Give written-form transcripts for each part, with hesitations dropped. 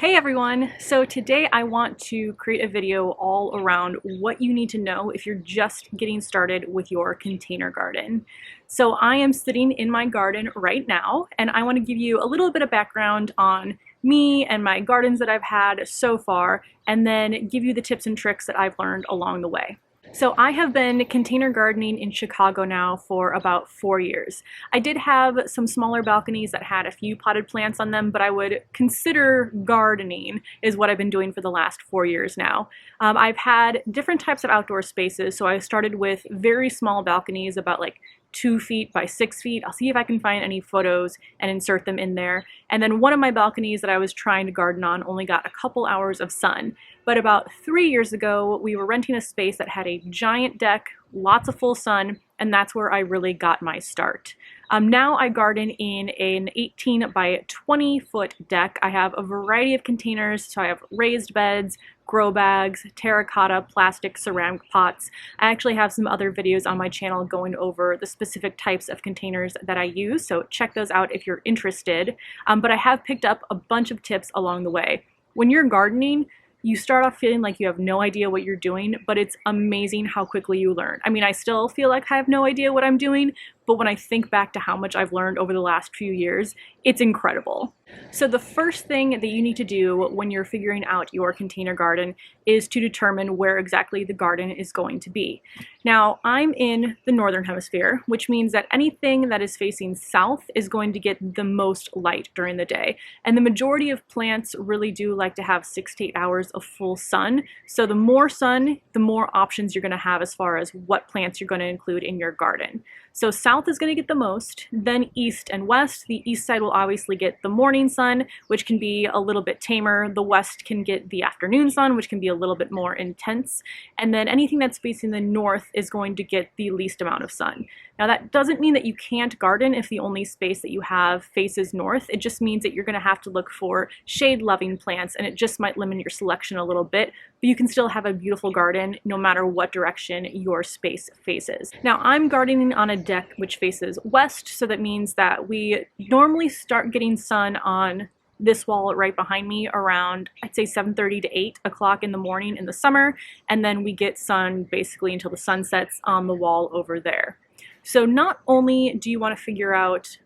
Hey everyone! So today I want to create a video all around what you need to know if you're just getting started with your container garden. So I am sitting in my garden right now and I want to give you a little bit of background on me and my gardens that I've had so far, and then give you the tips and tricks that I've learned along the way. So I have been container gardening in Chicago now for about 4 years. I did have some smaller balconies that had a few potted plants on them, but I would consider gardening is what I've been doing for the last 4 years now. I've had different types of outdoor spaces, so I started with very small balconies, about like 2 feet by 6 feet. I'll see if I can find any photos and insert them in there. And then one of my balconies that I was trying to garden on only got a couple hours of sun. But about 3 years ago, we were renting a space that had a giant deck, lots of full sun, and that's where I really got my start. Now I garden in an 18 by 20 foot deck. I have a variety of containers, so I have raised beds, grow bags, terracotta, plastic, ceramic pots. I actually have some other videos on my channel going over the specific types of containers that I use, so check those out if you're interested. But I have picked up a bunch of tips along the way. When you're gardening, you start off feeling like you have no idea what you're doing, but it's amazing how quickly you learn. I mean, I still feel like I have no idea what I'm doing, but when I think back to how much I've learned over the last few years, it's incredible. So the first thing that you need to do when you're figuring out your container garden is to determine where exactly the garden is going to be. Now, I'm in the northern hemisphere, which means that anything that is facing south is going to get the most light during the day. And the majority of plants really do like to have 6 to 8 hours of full sun. So the more sun, the more options you're going to have as far as what plants you're going to include in your garden. So south is going to get the most, then east and west. The east side will obviously get the morning sun, which can be a little bit tamer. The west can get the afternoon sun, which can be a little bit more intense. And then anything that's facing the north is going to get the least amount of sun. Now that doesn't mean that you can't garden if the only space that you have faces north. It just means that you're going to have to look for shade-loving plants, and it just might limit your selection a little bit, but you can still have a beautiful garden no matter what direction your space faces. Now I'm gardening on a deck which faces west, so that means that we normally start getting sun on this wall right behind me around, I'd say 7:30 to 8 o'clock in the morning in the summer, and then we get sun basically until the sun sets on the wall over there. So not only do you want to figure out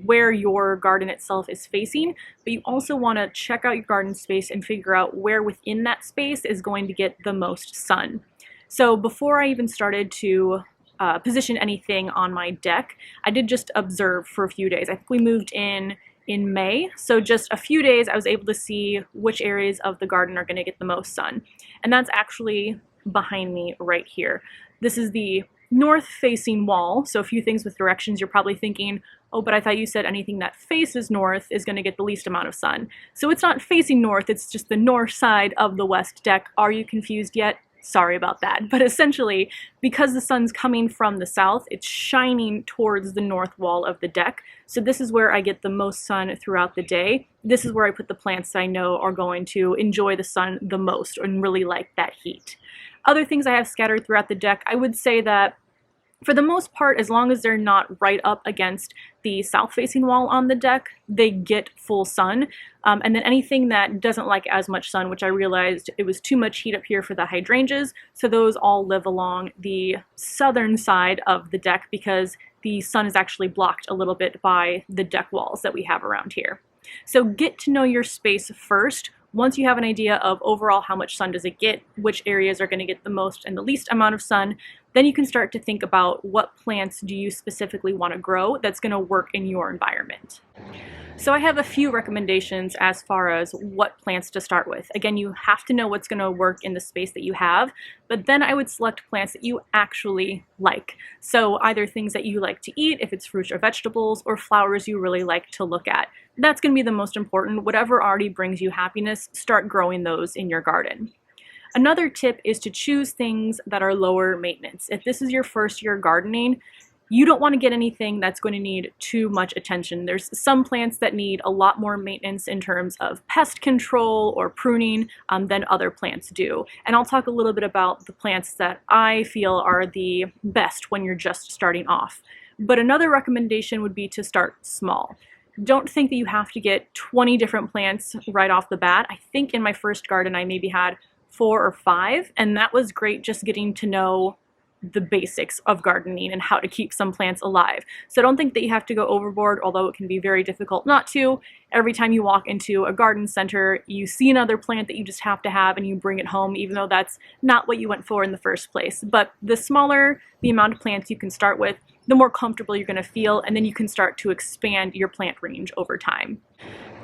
where your garden itself is facing, but you also want to check out your garden space and figure out where within that space is going to get the most sun. So before I even started to position anything on my deck, I did just observe for a few days. I think we moved in May, so just a few days I was able to see which areas of the garden are going to get the most sun. And that's actually behind me right here. This is the north-facing wall, so a few things with directions. You're probably thinking, oh, but I thought you said anything that faces north is going to get the least amount of sun. So it's not facing north, it's just the north side of the west deck. Are you confused yet? Sorry about that. But essentially, because the sun's coming from the south, it's shining towards the north wall of the deck. So this is where I get the most sun throughout the day. This is where I put the plants that I know are going to enjoy the sun the most and really like that heat. Other things I have scattered throughout the deck, I would say that for the most part, as long as they're not right up against the south-facing wall on the deck, they get full sun. And then anything that doesn't like as much sun, which I realized it was too much heat up here for the hydrangeas, so those all live along the southern side of the deck because the sun is actually blocked a little bit by the deck walls that we have around here. So get to know your space first. Once you have an idea of overall how much sun does it get, which areas are going to get the most and the least amount of sun, then you can start to think about what plants do you specifically want to grow that's going to work in your environment. So I have a few recommendations as far as what plants to start with. Again, you have to know what's going to work in the space that you have, but then I would select plants that you actually like. So either things that you like to eat, if it's fruits or vegetables, or flowers you really like to look at. That's going to be the most important. Whatever already brings you happiness, start growing those in your garden. Another tip is to choose things that are lower maintenance. If this is your first year gardening, you don't want to get anything that's going to need too much attention. There's some plants that need a lot more maintenance in terms of pest control or pruning than other plants do. And I'll talk a little bit about the plants that I feel are the best when you're just starting off. But another recommendation would be to start small. Don't think that you have to get 20 different plants right off the bat. I think in my first garden I maybe had 4 or 5, and that was great just getting to know the basics of gardening and how to keep some plants alive. So don't think that you have to go overboard, although it can be very difficult not to. Every time you walk into a garden center, you see another plant that you just have to have and you bring it home, even though that's not what you went for in the first place. But the smaller the amount of plants you can start with, the more comfortable you're going to feel, and then you can start to expand your plant range over time.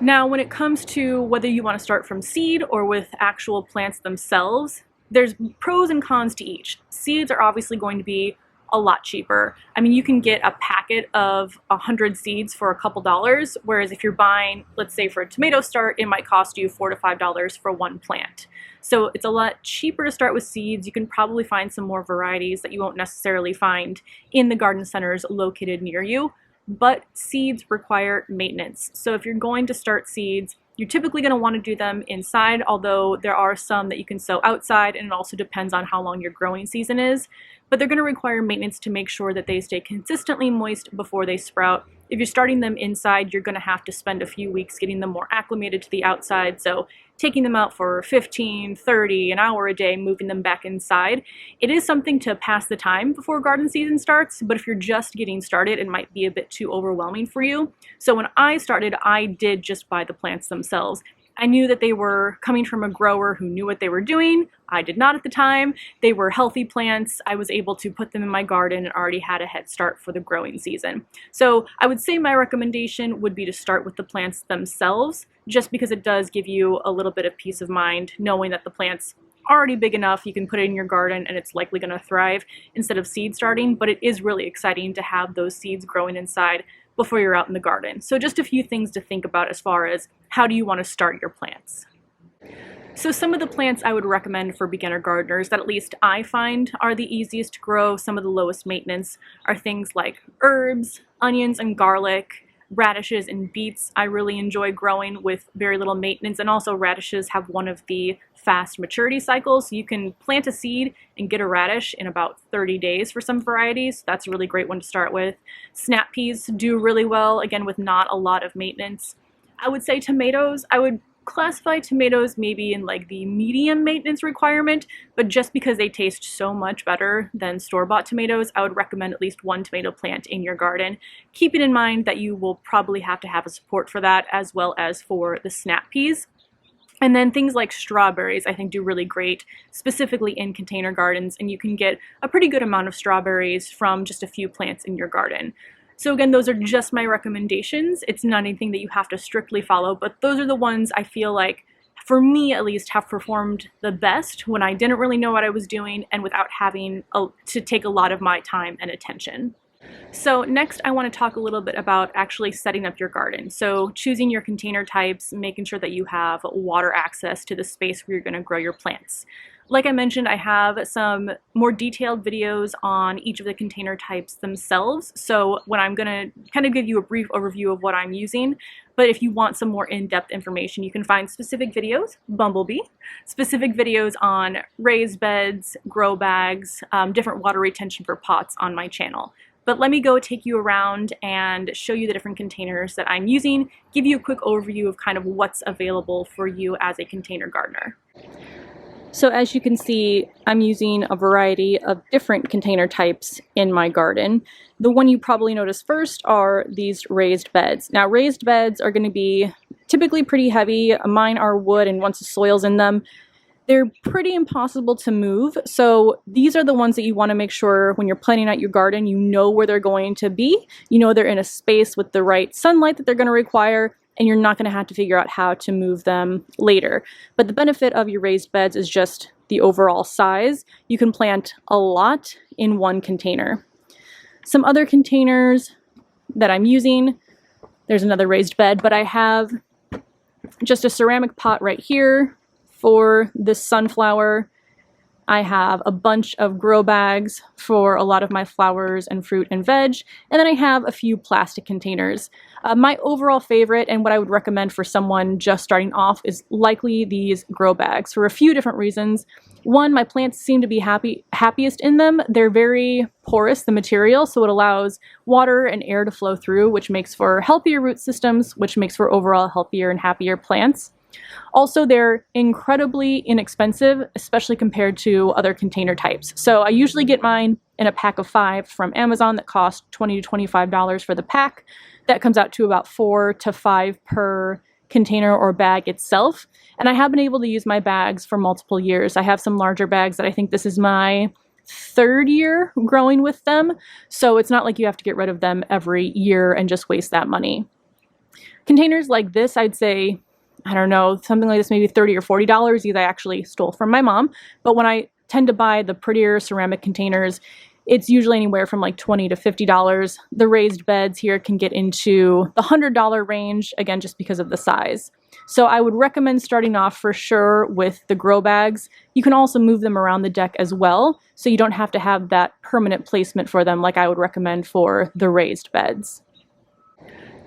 Now, when it comes to whether you want to start from seed or with actual plants themselves, there's pros and cons to each. Seeds are obviously going to be a lot cheaper. I mean, you can get a packet of 100 seeds for a couple dollars, whereas if you're buying, let's say for a tomato start, it might cost you $4 to $5 for one plant. So it's a lot cheaper to start with seeds. You can probably find some more varieties that you won't necessarily find in the garden centers located near you, but seeds require maintenance. So if you're going to start seeds, you're typically going to want to do them inside, although there are some that you can sow outside, and it also depends on how long your growing season is. But they're going to require maintenance to make sure that they stay consistently moist before they sprout. If you're starting them inside, you're going to have to spend a few weeks getting them more acclimated to the outside. So taking them out for 15, 30, an hour a day, moving them back inside. It is something to pass the time before garden season starts, but if you're just getting started, it might be a bit too overwhelming for you. So when I started, I did just buy the plants themselves. I knew that they were coming from a grower who knew what they were doing. I did not at the time. They were healthy plants. I was able to put them in my garden and already had a head start for the growing season. So I would say my recommendation would be to start with the plants themselves, just because it does give you a little bit of peace of mind knowing that the plant's already big enough, you can put it in your garden and it's likely going to thrive instead of seed starting. But it is really exciting to have those seeds growing inside before you're out in the garden. So just a few things to think about as far as how do you want to start your plants. So some of the plants I would recommend for beginner gardeners that at least I find are the easiest to grow, some of the lowest maintenance, are things like herbs, onions and garlic, radishes and beets. I really enjoy growing with very little maintenance, and also radishes have one of the fast maturity cycles. So you can plant a seed and get a radish in about 30 days for some varieties. That's a really great one to start with. Snap peas do really well, again, with not a lot of maintenance. I would say tomatoes, I would classify tomatoes maybe in like the medium maintenance requirement, but just because they taste so much better than store-bought tomatoes, I would recommend at least one tomato plant in your garden, keeping in mind that you will probably have to have a support for that, as well as for the snap peas. And then things like strawberries I think do really great, specifically in container gardens, and you can get a pretty good amount of strawberries from just a few plants in your garden. So again, those are just my recommendations. It's not anything that you have to strictly follow, but those are the ones I feel like, for me at least, have performed the best when I didn't really know what I was doing and without having to take a lot of my time and attention. So next I want to talk a little bit about actually setting up your garden. So choosing your container types, making sure that you have water access to the space where you're going to grow your plants. Like I mentioned, I have some more detailed videos on each of the container types themselves. So when I'm going to kind of give you a brief overview of what I'm using, but if you want some more in-depth information, you can find specific videos, Bumblebee, specific videos on raised beds, grow bags, different water retention for pots on my channel. But let me go take you around and show you the different containers that I'm using, give you a quick overview of kind of what's available for you as a container gardener. So as you can see, I'm using a variety of different container types in my garden. The one you probably noticed first are these raised beds. Now raised beds are going to be typically pretty heavy. Mine are wood, and once the soil's in them, they're pretty impossible to move. So these are the ones that you want to make sure when you're planning out your garden, you know where they're going to be. You know they're in a space with the right sunlight that they're going to require, and you're not going to have to figure out how to move them later. But the benefit of your raised beds is just the overall size. You can plant a lot in one container. Some other containers that I'm using, there's another raised bed, but I have just a ceramic pot right here for this sunflower. I have a bunch of grow bags for a lot of my flowers and fruit and veg, and then I have a few plastic containers. My overall favorite and what I would recommend for someone just starting off is likely these grow bags for a few different reasons. One, my plants seem to be happiest in them. They're very porous, the material, so it allows water and air to flow through, which makes for healthier root systems, which makes for overall healthier and happier plants. Also, they're incredibly inexpensive, especially compared to other container types. So I usually get mine in a pack of 5 from Amazon that cost $20 to $25 for the pack. That comes out to about 4 to 5 per container or bag itself. And I have been able to use my bags for multiple years. I have some larger bags that I think this is my 3rd year growing with them. So it's not like you have to get rid of them every year and just waste that money. Containers like this, I'd say, I don't know, something like this, maybe $30 or $40. These I actually stole from my mom. But when I tend to buy the prettier ceramic containers, it's usually anywhere from like $20 to $50. The raised beds here can get into the $100 range, again, just because of the size. So I would recommend starting off for sure with the grow bags. You can also move them around the deck as well, so you don't have to have that permanent placement for them like I would recommend for the raised beds.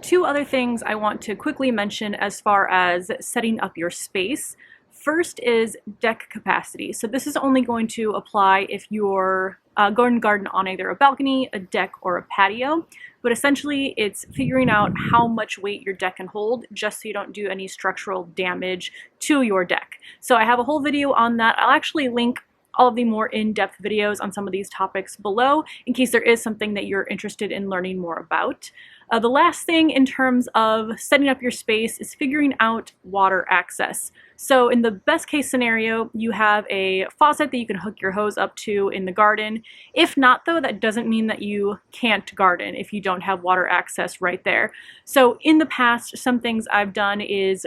2 other things I want to quickly mention as far as setting up your space. First is deck capacity. So this is only going to apply if you're going to garden on either a balcony, a deck, or a patio. But essentially, it's figuring out how much weight your deck can hold just so you don't do any structural damage to your deck. So I have a whole video on that. I'll actually link all of the more in-depth videos on some of these topics below in case there is something that you're interested in learning more about. The last thing in terms of setting up your space is figuring out water access. So in the best case scenario, you have a faucet that you can hook your hose up to in the garden. If not though, that doesn't mean that you can't garden if you don't have water access right there. So in the past, some things I've done is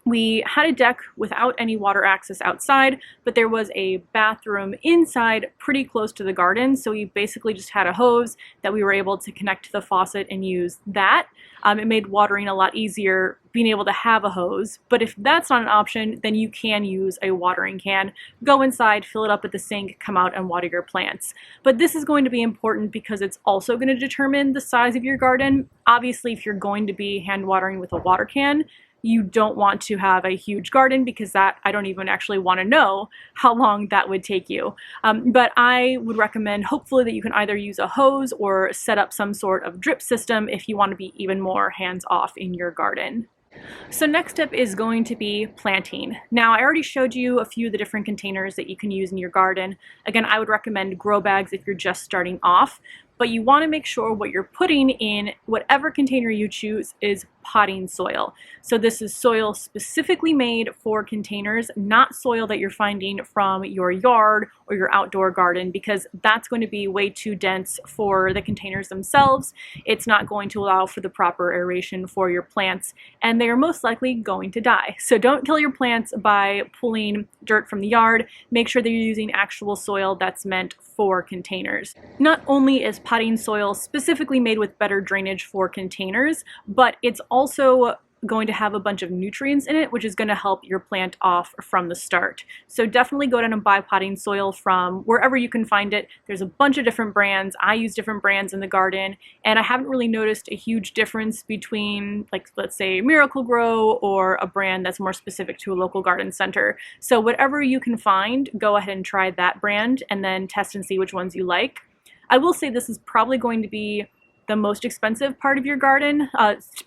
we had a deck without any water access outside, but there was a bathroom inside pretty close to the garden. So we basically just had a hose that we were able to connect to the faucet and use that. It made watering a lot easier being able to have a hose. But if that's not an option, then you can use a watering can. Go inside, fill it up at the sink, come out and water your plants. But this is going to be important because it's also going to determine the size of your garden. Obviously, if you're going to be hand watering with a water can, you don't want to have a huge garden because that I don't even actually want to know how long that would take you. But I would recommend hopefully that you can either use a hose or set up some sort of drip system if you want to be even more hands-off in your garden. So next step is going to be planting. Now I already showed you a few of the different containers that you can use in your garden. Again, I would recommend grow bags if you're just starting off, but you want to make sure what you're putting in whatever container you choose is potting soil. So this is soil specifically made for containers, not soil that you're finding from your yard or your outdoor garden, because that's going to be way too dense for the containers themselves. It's not going to allow for the proper aeration for your plants, and they are most likely going to die. So don't kill your plants by pulling dirt from the yard. Make sure that you're using actual soil that's meant for containers. Not only is potting soil specifically made with better drainage for containers, but it's also going to have a bunch of nutrients in it, which is going to help your plant off from the start. So definitely go down and buy potting soil from wherever you can find it. There's a bunch of different brands. I use different brands in the garden, and I haven't really noticed a huge difference between, like, let's say Miracle Grow or a brand that's more specific to a local garden center. So whatever you can find, go ahead and try that brand and then test and see which ones you like. I will say this is probably going to be the most expensive part of your garden.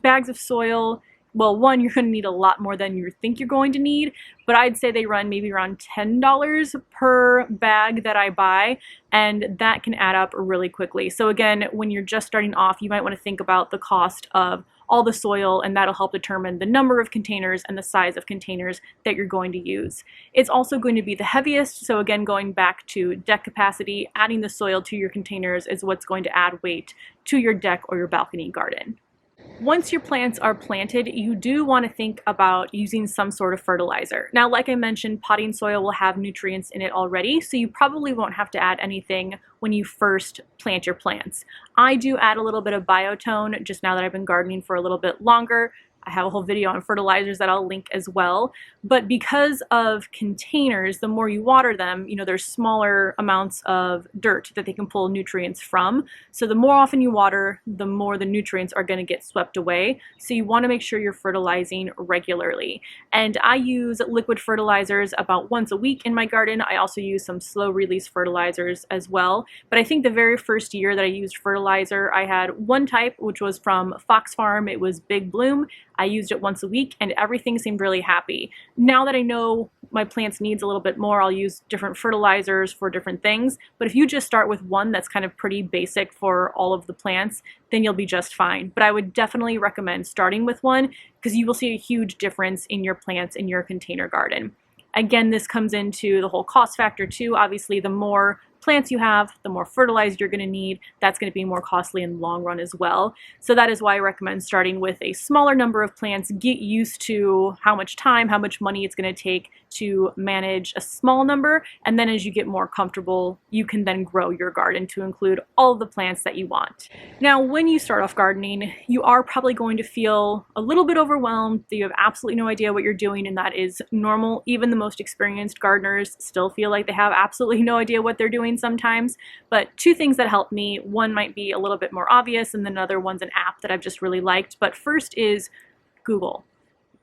Bags of soil, well, one, you're going to need a lot more than you think you're going to need, but I'd say they run maybe around $10 per bag that I buy, and that can add up really quickly. So again, when you're just starting off, you might want to think about the cost of all the soil, and that'll help determine the number of containers and the size of containers that you're going to use. It's also going to be the heaviest, so again, going back to deck capacity, adding the soil to your containers is what's going to add weight to your deck or your balcony garden. Once your plants are planted, you do want to think about using some sort of fertilizer. Now, like I mentioned, potting soil will have nutrients in it already, so you probably won't have to add anything when you first plant your plants. I do add a little bit of biotone just now that I've been gardening for a little bit longer, I have a whole video on fertilizers that I'll link as well. But because of containers, the more you water them, there's smaller amounts of dirt that they can pull nutrients from. So the more often you water, the more the nutrients are going to get swept away. So you want to make sure you're fertilizing regularly. And I use liquid fertilizers about once a week in my garden. I also use some slow release fertilizers as well. But I think the very first year that I used fertilizer, I had one type, which was from Fox Farm. It was Big Bloom. I used it once a week and everything seemed really happy. Now that I know my plants needs a little bit more, I'll use different fertilizers for different things. But if you just start with one that's kind of pretty basic for all of the plants, then you'll be just fine. But I would definitely recommend starting with one because you will see a huge difference in your plants in your container garden. Again, this comes into the whole cost factor too. Obviously, the more plants you have, the more fertilizer you're going to need. That's going to be more costly in the long run as well. So that is why I recommend starting with a smaller number of plants. Get used to how much time, how much money it's going to take to manage a small number. And then as you get more comfortable, you can then grow your garden to include all of the plants that you want. Now, when you start off gardening, you are probably going to feel a little bit overwhelmed, that you have absolutely no idea what you're doing, and that is normal. Even the most experienced gardeners still feel like they have absolutely no idea what they're doing sometimes. But two things that help me, one might be a little bit more obvious and then another one's an app that I've just really liked. But first is Google.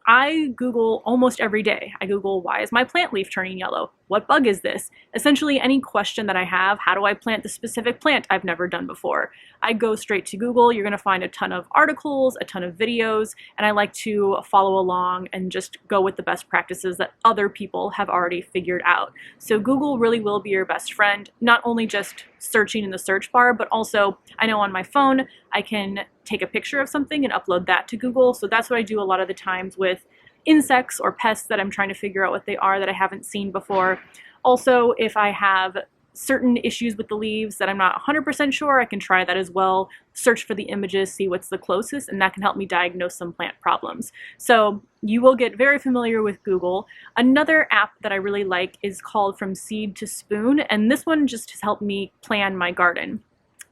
I Google almost every day. I Google, why is my plant leaf turning yellow? What bug is this? Essentially any question that I have, how do I plant the specific plant I've never done before? I go straight to Google. You're gonna find a ton of articles, a ton of videos, and I like to follow along and just go with the best practices that other people have already figured out. So Google really will be your best friend, not only just searching in the search bar, but also I know on my phone, I can take a picture of something and upload that to Google. So that's what I do a lot of the times with insects or pests that I'm trying to figure out what they are that I haven't seen before. Also, if I have certain issues with the leaves that I'm not 100% sure, I can try that as well. Search for the images, see what's the closest, and that can help me diagnose some plant problems. So you will get very familiar with Google. Another app that I really like is called From Seed to Spoon, and this one just has helped me plan my garden.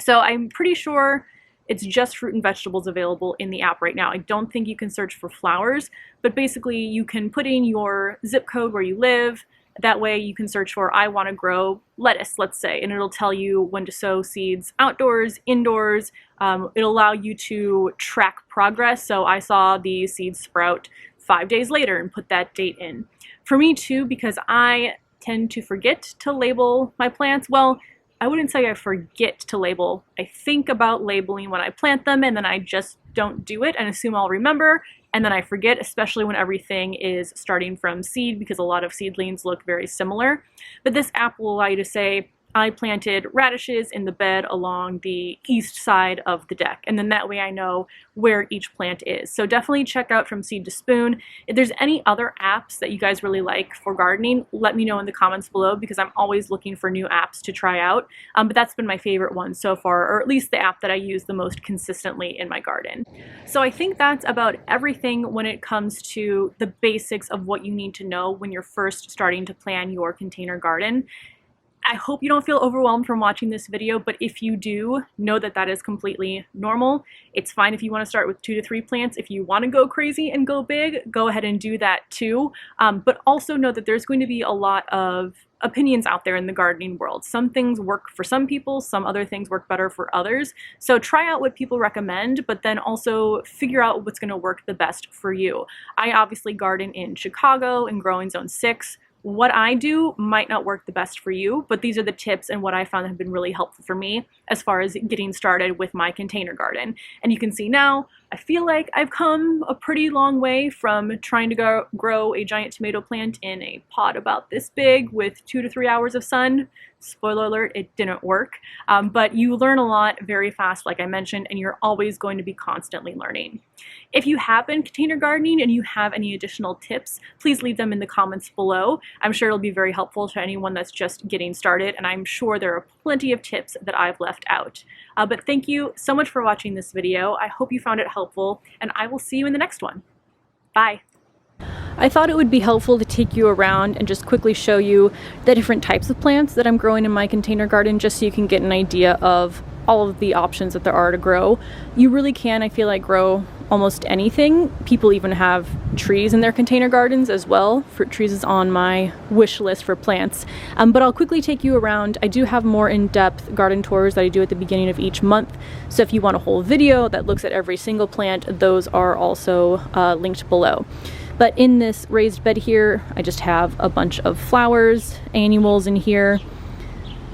So I'm pretty sure it's just fruit and vegetables available in the app right now. I don't think you can search for flowers, but basically you can put in your zip code where you live. That way you can search for, I want to grow lettuce, let's say, and it'll tell you when to sow seeds outdoors, indoors. It'll allow you to track progress. So I saw the seeds sprout 5 days later and put that date in. For me too, because I tend to forget to label my plants. Well, I wouldn't say I forget to label. I think about labeling when I plant them and then I just don't do it and assume I'll remember, and then I forget, especially when everything is starting from seed because a lot of seedlings look very similar. But this app will allow you to say, I planted radishes in the bed along the east side of the deck. And then that way I know where each plant is. So definitely check out From Seed to Spoon. If there's any other apps that you guys really like for gardening, let me know in the comments below because I'm always looking for new apps to try out. But that's been my favorite one so far, or at least the app that I use the most consistently in my garden. So I think that's about everything when it comes to the basics of what you need to know when you're first starting to plan your container garden. I hope you don't feel overwhelmed from watching this video, but if you do, know that that is completely normal. It's fine if you want to start with 2 to 3 plants. If you want to go crazy and go big, go ahead and do that too. But also know that there's going to be a lot of opinions out there in the gardening world. Some things work for some people, some other things work better for others. So try out what people recommend, but then also figure out what's going to work the best for you. I obviously garden in Chicago in growing zone 6. What I do might not work the best for you, but these are the tips and what I found have been really helpful for me as far as getting started with my container garden. And you can see now, I feel like I've come a pretty long way from trying to grow a giant tomato plant in a pot about this big with 2 to 3 hours of sun. Spoiler alert, it didn't work. But you learn a lot very fast, like I mentioned, and you're always going to be constantly learning. If you have been container gardening and you have any additional tips, please leave them in the comments below. I'm sure it'll be very helpful to anyone that's just getting started, and I'm sure there are plenty of tips that I've left out. But thank you so much for watching this video. I hope you found it helpful, and I will see you in the next one. Bye. I thought it would be helpful to take you around and just quickly show you the different types of plants that I'm growing in my container garden, just so you can get an idea of all of the options that there are to grow. You really can, I feel like, grow almost anything. People even have trees in their container gardens as well. Fruit trees is on my wish list for plants. But I'll quickly take you around. I do have more in-depth garden tours that I do at the beginning of each month. So if you want a whole video that looks at every single plant, those are also linked below. But in this raised bed here, I just have a bunch of flowers, annuals in here,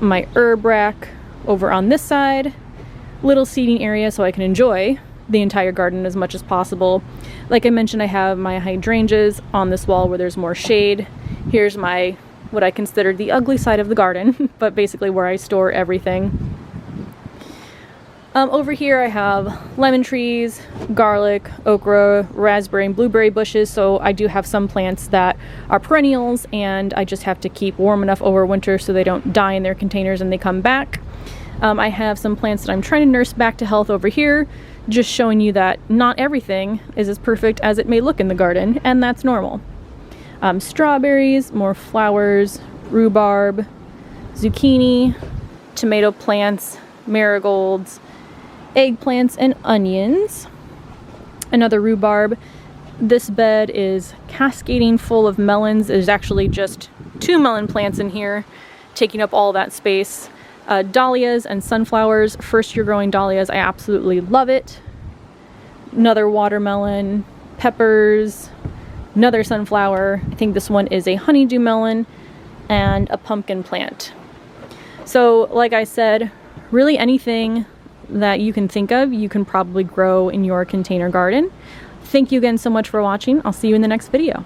my herb rack over on this side, little seating area so I can enjoy the entire garden as much as possible. Like I mentioned, I have my hydrangeas on this wall where there's more shade. Here's my, what I consider the ugly side of the garden, but basically where I store everything. Over here I have lemon trees, garlic, okra, raspberry and blueberry bushes, so I do have some plants that are perennials and I just have to keep warm enough over winter so they don't die in their containers and they come back. I have some plants that I'm trying to nurse back to health over here, just showing you that not everything is as perfect as it may look in the garden, and that's normal. Strawberries, more flowers, rhubarb, zucchini, tomato plants, marigolds, eggplants, and onions. Another rhubarb. This bed is cascading full of melons. There's actually just 2 melon plants in here, taking up all that space. Dahlias and sunflowers. First year growing dahlias, I absolutely love it. Another watermelon, peppers, another sunflower. I think this one is a honeydew melon, and a pumpkin plant. So like I said, really anything that you can think of, you can probably grow in your container garden. Thank you again so much for watching. I'll see you in the next video.